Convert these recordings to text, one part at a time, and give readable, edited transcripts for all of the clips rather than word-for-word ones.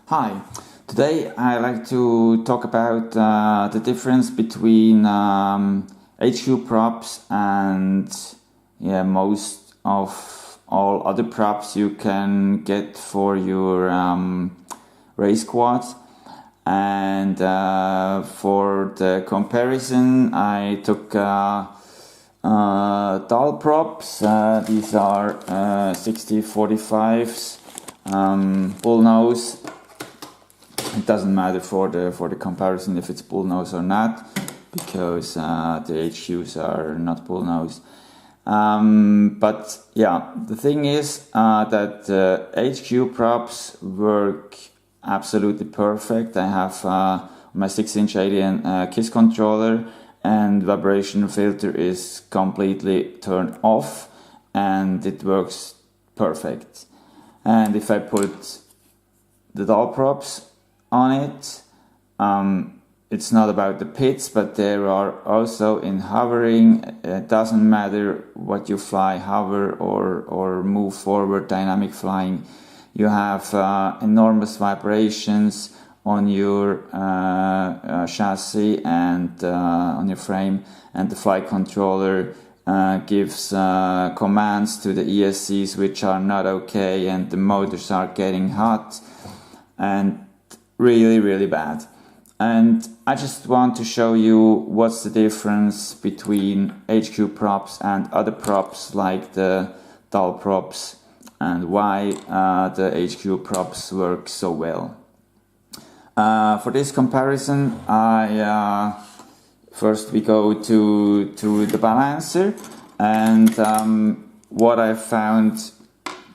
Hi, today I like to talk about the difference between HQ props and most of all other props you can get for your race quads. And for the comparison, I took Dahl props. These are 6045s, bullnose. It doesn't matter for the comparison if it's bullnose or not, because the HQs are not bullnose. But yeah, the thing is that HQ props work absolutely perfect. I have my 6-inch Alien KISS controller, and vibration filter is completely turned off, and it works perfect. And if I put the Dahl props on it, it's not about the pits, but there are also in hovering. It doesn't matter what you fly, hover or move forward, dynamic flying. You have enormous vibrations on your chassis and on your frame, and the flight controller gives commands to the ESCs which are not okay, and the motors are getting hot and really bad. And I just want to show you what's the difference between HQ props and other props like the Dahl props, and why the HQ props work so well. For this comparison, first we go to the balancer, and what I found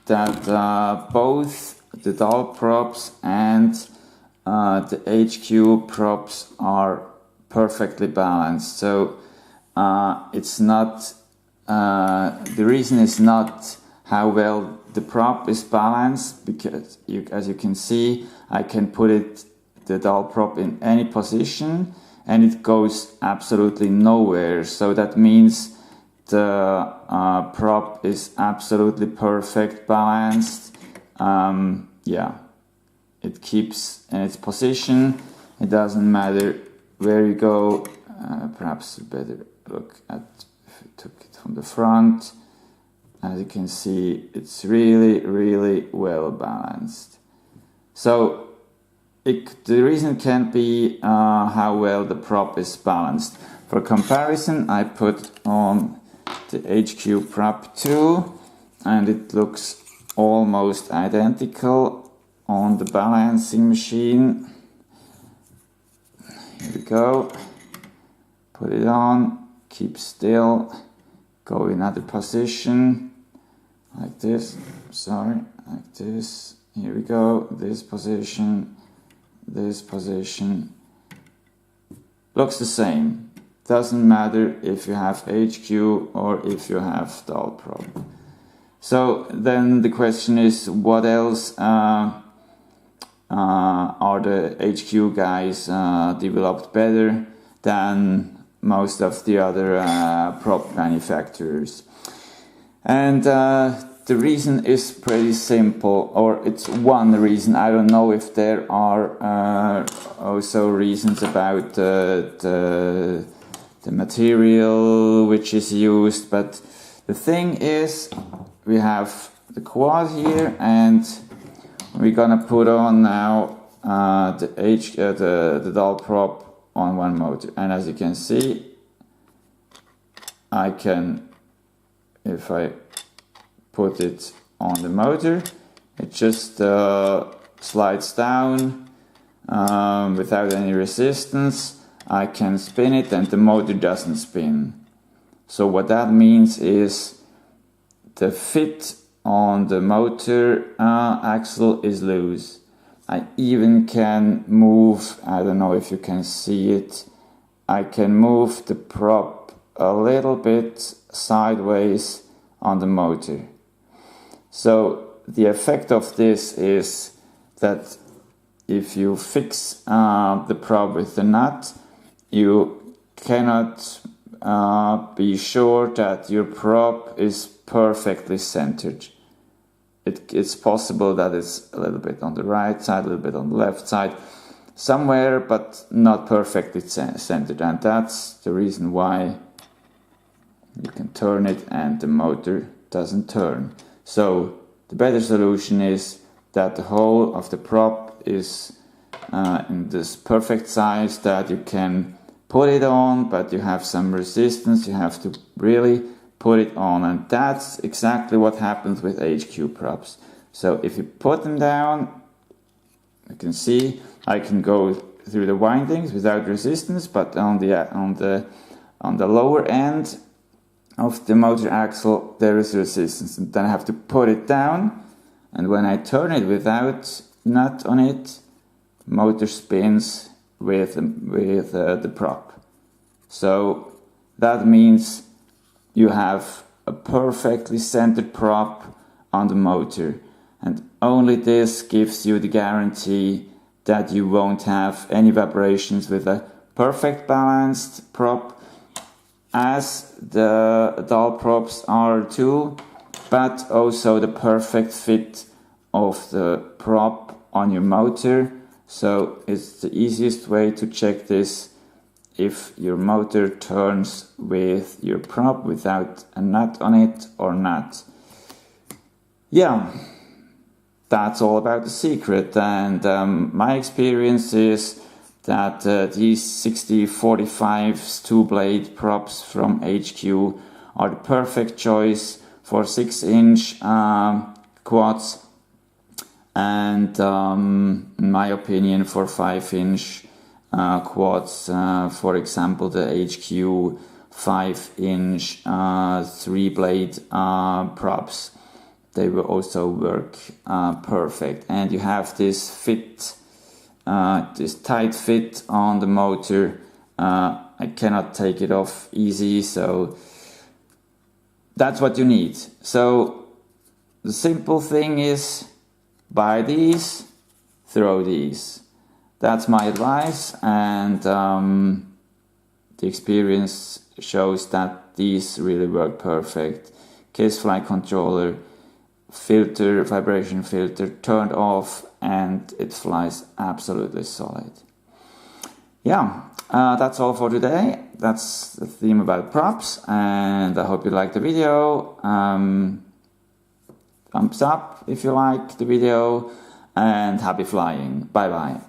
that both the Dahl props and the HQ props are perfectly balanced. So it's not the reason is not how well the prop is balanced, because as you can see, I can put the Dahl prop in any position and it goes absolutely nowhere. So that means the prop is absolutely perfect balanced. It keeps in its position. It doesn't matter where you go. Perhaps a better look at if we took it from the front. As you can see, it's really well balanced. So the reason can't be how well the prop is balanced. For comparison, I put on the HQ prop 2, and it looks almost identical on the balancing machine. Here we go. Put it on, keep still, go in another position, like this, like this. Here we go, this position. Looks the same. Doesn't matter if you have HQ or if you have Dahl prop. So then the question is, what else are the HQ guys developed better than most of the other prop manufacturers? And the reason is pretty simple, or it's one reason. I don't know if there are also reasons about the material which is used, but the thing is, we have the quad here, and we're gonna put on now the Dahl prop on one motor. And as you can see, I can, if I put it on the motor, it just slides down without any resistance. I can spin it and the motor doesn't spin. So what that means is the fit on the motor axle is loose. I even can move, I don't know if you can see it, I can move the prop a little bit sideways on the motor. So the effect of this is that if you fix the prop with the nut, you cannot be sure that your prop is perfectly centered. it's possible that it's a little bit on the right side, a little bit on the left side, somewhere, but not perfectly centered. And that's the reason why you can turn it and the motor doesn't turn. So the better solution is that the whole of the prop is in this perfect size that you can put it on, but you have some resistance. You have to really put it on, and that's exactly what happens with HQ props. So if you put them down, you can see I can go through the windings without resistance, but on the lower end of the motor axle there is resistance, and then I have to put it down, and when I turn it without nut on it, motor spins with the prop. So that means you have a perfectly centered prop on the motor, and only this gives you the guarantee that you won't have any vibrations with a perfect balanced prop, as the dull props are too, but also the perfect fit of the prop on your motor. So it's the easiest way to check this, if your motor turns with your prop without a nut on it or not. Yeah, that's all about the secret. And my experience is that these 6045s 2-blade props from HQ are the perfect choice for 6-inch quads, and in my opinion for 5-inch quads, for example the HQ 5-inch 3-blade props, they will also work perfect. And you have this fit, this tight fit on the motor. I cannot take it off easy, so that's what you need. So the simple thing is, buy these, throw these. That's my advice, and the experience shows that these really work perfect. Case fly controller, filter, vibration filter turned off, and it flies absolutely solid. Yeah, that's all for today. That's the theme about props, and I hope you liked the video. Thumbs up if you like the video, and happy flying. Bye bye.